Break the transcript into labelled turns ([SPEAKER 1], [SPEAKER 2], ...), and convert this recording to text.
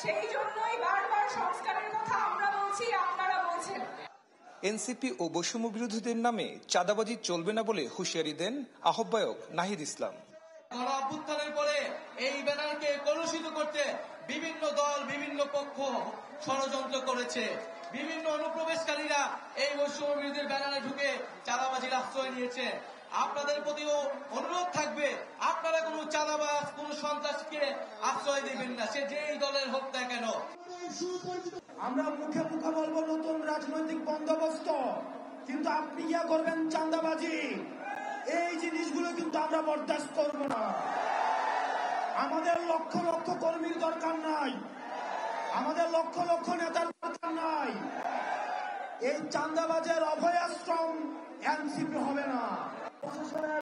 [SPEAKER 1] সেই জন্যই বারবার সংস্কারের কথা আমরা বলছি, আপনারা বলছেন।
[SPEAKER 2] এনসিপি ও বৈষম্য বিরোধীদের নামে চাঁদাবাজি চলবে না বলে হুঁশিয়ারি দেন আহ্বায়ক নাহিদ ইসলাম।
[SPEAKER 3] গণঅভ্যুত্থানের পরে এই ব্যানারকে কলুষিত করতে বিভিন্ন দল, বিভিন্ন পক্ষ ষড়যন্ত্র করেছে। বিভিন্ন অনুপ্রবেশকারীরা এই বৈষম্য বিরোধীর ব্যানারে ঢুকে চাঁদাবাজির আশ্রয় নিয়েছে। আপনাদের প্রতিও অনুরোধ থাকবে, আপনারা কোনো চাঁদাবাজ, কোনো সন্ত্রাসকে আশ্রয় দিবেন না, সে যেই দলের হোক না কেন।
[SPEAKER 4] আমরা মুখে মুখে বলবো নতুন রাজনৈতিক বন্দোবস্ত, কিন্তু আপনি ইয়া করবেন চাঁদাবাজি, এই জিনিসগুলো কিন্তু আমরা বরদাস্ত করবো না। আমাদের লক্ষ লক্ষ কর্মীর দরকার নাই, আমাদের লক্ষ লক্ষ নেতার দরকার নাই। এই চাঁদাবাজের অভয়াশ্রম এনসিপি হবে না।